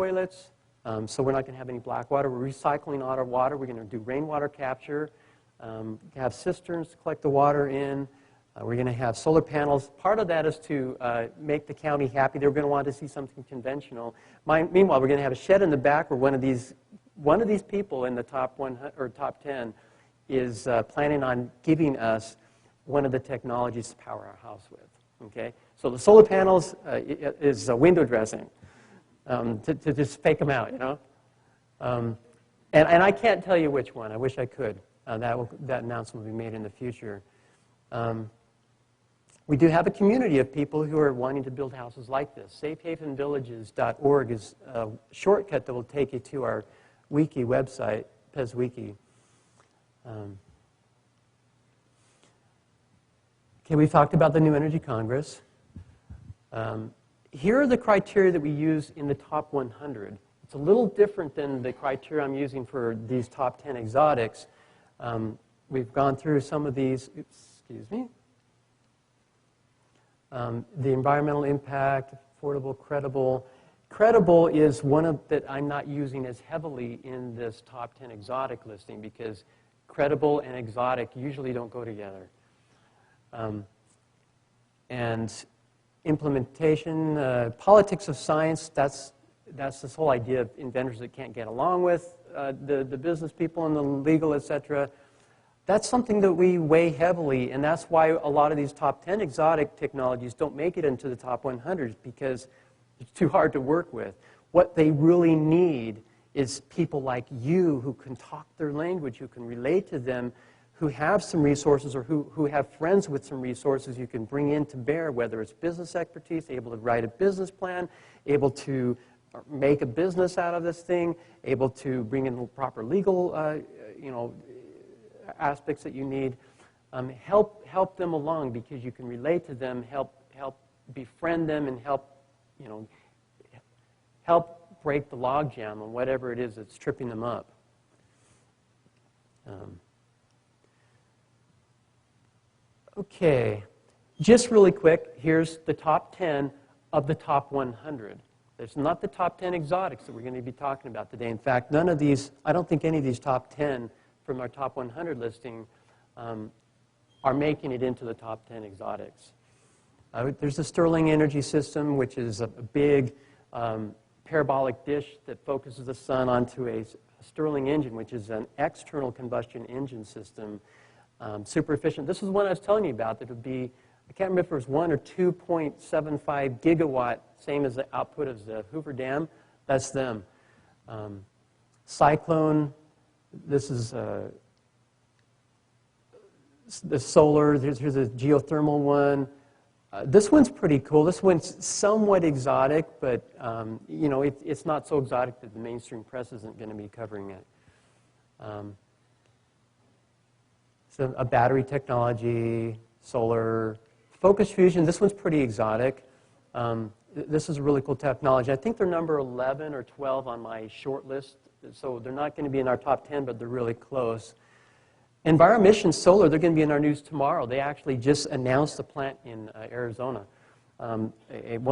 toilets, so we're not going to have any black water. We're recycling all our water. We're going to do rainwater capture, have cisterns to collect the water in. We're going to have solar panels. Part of that is to make the county happy. They're going to want to see something conventional. Meanwhile, we're going to have a shed in the back where one of these people in the top 100 or top 10 is planning on giving us one of the technologies to power our house with. Okay, so the solar panels is window dressing to just fake them out, you know. And I can't tell you which one. I wish I could. That announcement will be made in the future. We do have a community of people who are wanting to build houses like this. SafeHavenVillages.org is a shortcut that will take you to our wiki website, PezWiki. Okay, we talked about the New Energy Congress. Here are the criteria that we use in the top 100. It's a little different than the criteria I'm using for these top 10 exotics. We've gone through some of these. Excuse me. The environmental impact, affordable, credible. Credible is one that I'm not using as heavily in this top 10 exotic listing because credible and exotic usually don't go together. And implementation, politics of science, that's this whole idea of inventors that can't get along with the business people and the legal, etc. That's something that we weigh heavily, and that's why a lot of these top 10 exotic technologies don't make it into the top 100 because it's too hard to work with. What they really need is people like you who can talk their language, who can relate to them, who have some resources or who have friends with some resources you can bring in to bear, whether it's business expertise, able to write a business plan, able to make a business out of this thing, able to bring in the proper legal aspects that you need. Help them along because you can relate to them, help befriend them, and help break the logjam on whatever it is that's tripping them up. Okay, just really quick, here's the top 10 of the top 100. There's not the top 10 exotics that we're going to be talking about today. In fact, none of these, I don't think any of these top 10 from our top 100 listing are making it into the top 10 exotics. There's the Stirling Energy System, which is a big parabolic dish that focuses the sun onto a Stirling engine, which is an external combustion engine system. Super efficient. This is one I was telling you about that would be, I can't remember if it was 1 or 2.75 gigawatt, same as the output of the Hoover Dam. That's them. Cyclone, this is the solar. Here's a geothermal one. This one's pretty cool. This one's somewhat exotic, but it's not so exotic that the mainstream press isn't going to be covering it. So a battery technology, solar, focus fusion. This one's pretty exotic. This is a really cool technology. I think they're number 11 or 12 on my short list, so they're not going to be in our top 10, but they're really close. Enviromission Solar, they're going to be in our news tomorrow. They actually just announced a plant in Arizona. One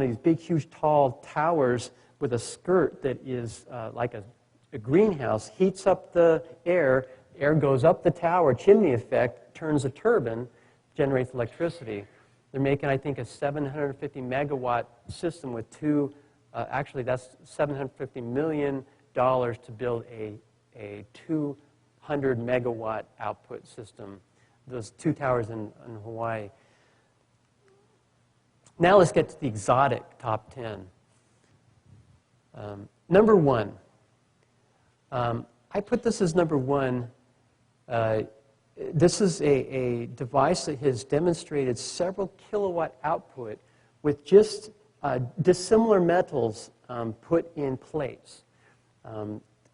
of these big, huge, tall towers with a skirt that is like a greenhouse, heats up the air goes up the tower, chimney effect, turns a turbine, generates electricity. They're making, I think, a 750 megawatt system with actually that's $750 million to build a 200 megawatt output system. Those two towers in Hawaii. Now let's get to the exotic top 10. Number 1. I put this as number 1. This is a device that has demonstrated several kilowatt output with just dissimilar metals put in plates.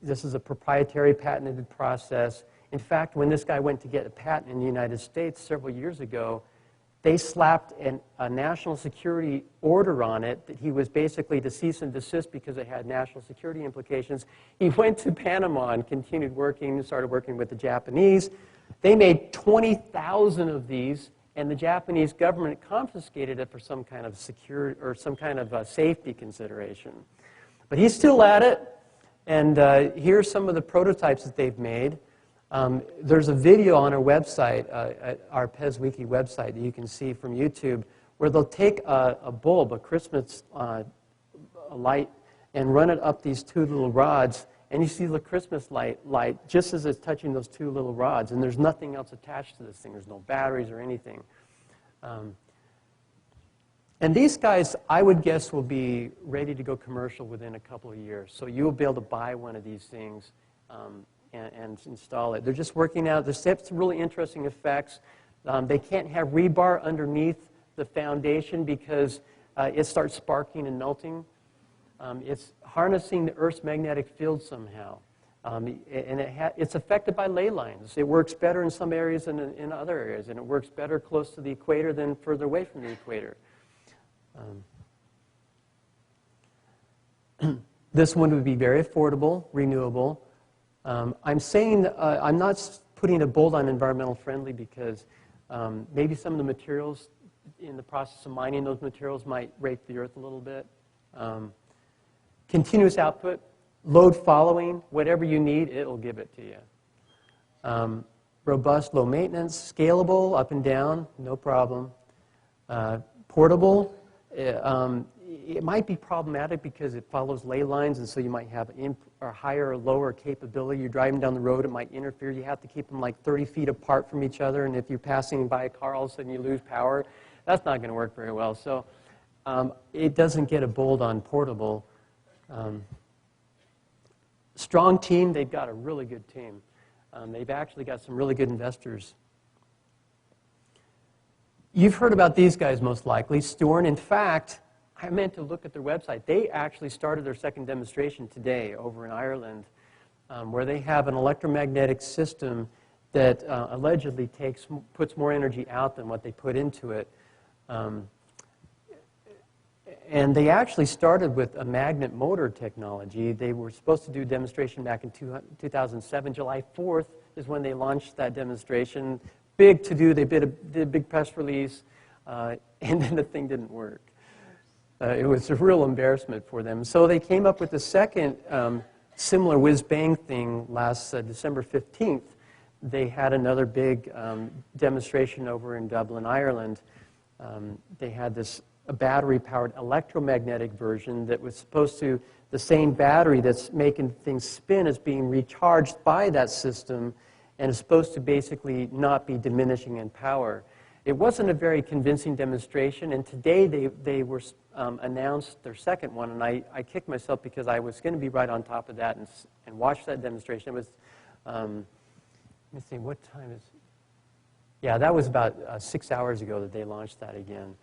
This is a proprietary patented process. In fact, when this guy went to get a patent in the United States several years ago, they slapped a national security order on it that he was basically to cease and desist because it had national security implications. He went to Panama and continued working, started working with the Japanese. They made 20,000 of these, and the Japanese government confiscated it for some kind of security or some kind of safety consideration. But he's still at it, and here's some of the prototypes that they've made. There's a video on our website, at our PezWiki website, that you can see from YouTube, where they'll take a bulb, a Christmas a light, and run it up these two little rods, and you see the Christmas light just as it's touching those two little rods, and there's nothing else attached to this thing. There's no batteries or anything. And these guys, I would guess, will be ready to go commercial within a couple of years. So you'll be able to buy one of these things and install it. They're just working out. There's some really interesting effects. They can't have rebar underneath the foundation because it starts sparking and melting. It's harnessing the Earth's magnetic field somehow. And it's affected by ley lines. It works better in some areas than in other areas, and it works better close to the equator than further away from the equator. This one would be very affordable, renewable. I'm saying I'm not putting a bold on environmental friendly because maybe some of the materials in the process of mining those materials might rape the earth a little bit. Continuous output, load following, whatever you need, it'll give it to you. Robust, low maintenance, scalable, up and down, no problem. Portable, it might be problematic because it follows ley lines, and so you might have a higher or lower capability. You're driving down the road, it might interfere. You have to keep them like 30 feet apart from each other, and if you're passing by a car, all of a sudden you lose power. That's not going to work very well. So it doesn't get a bold on portable. Strong team, they've got a really good team. They've actually got some really good investors. You've heard about these guys most likely, Stoorn. In fact, I meant to look at their website. They actually started their second demonstration today over in Ireland, where they have an electromagnetic system that allegedly puts more energy out than what they put into it. And they actually started with a magnet motor technology. They were supposed to do a demonstration back in 2007. July 4th is when they launched that demonstration. Big to-do. They did a big press release, and then the thing didn't work. It was a real embarrassment for them. So they came up with the second similar whiz-bang thing last December 15th. They had another big demonstration over in Dublin, Ireland. They had a battery-powered electromagnetic version that was supposed to, the same battery that's making things spin is being recharged by that system and is supposed to basically not be diminishing in power. It wasn't a very convincing demonstration, and today they were announced their second one, and I kicked myself because I was going to be right on top of that and watch that demonstration. It was, let me see, what time is it? Yeah, that was about 6 hours ago that they launched that again.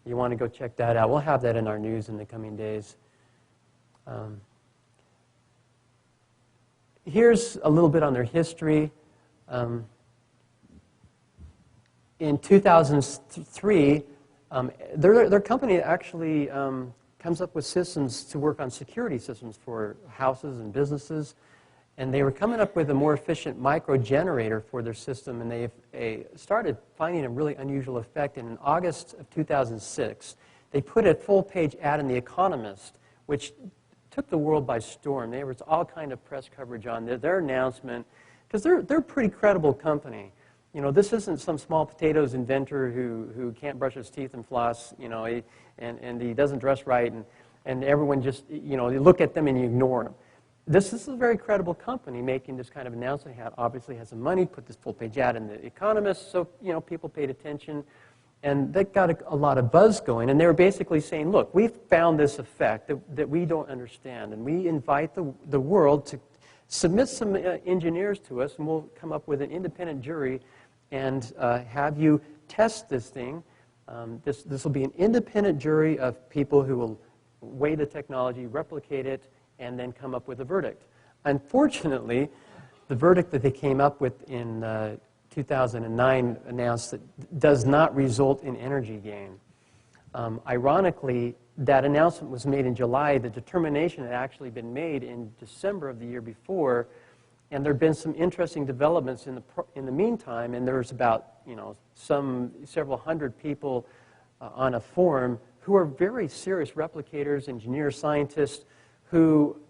You want to go check that out. We'll have that in our news in the coming days. Here's a little bit on their history. In 2003, their company actually comes up with systems to work on security systems for houses and businesses. And they were coming up with a more efficient micro generator for their system, and they started finding a really unusual effect. And in August of 2006, they put a full-page ad in The Economist, which took the world by storm. There was all kind of press coverage on their announcement, because they're a pretty credible company. You know, this isn't some small potatoes inventor who can't brush his teeth and floss, you know, and he doesn't dress right, and everyone just, you know, you look at them and you ignore them. This is a very credible company making this kind of announcement. Obviously has some money, put this full-page ad in The Economist, so, you know, people paid attention. And that got a lot of buzz going. And they were basically saying, look, we've found this effect that we don't understand, and we invite the world to submit some engineers to us, and we'll come up with an independent jury and have you test this thing. This will be an independent jury of people who will weigh the technology, replicate it, and then come up with a verdict. Unfortunately, the verdict that they came up with in 2009 announced that does not result in energy gain. Ironically, that announcement was made in July. The determination had actually been made in December of the year before, and there have been some interesting developments in the meantime, and there's about, you know, several hundred people on a forum who are very serious replicators, engineers, scientists, who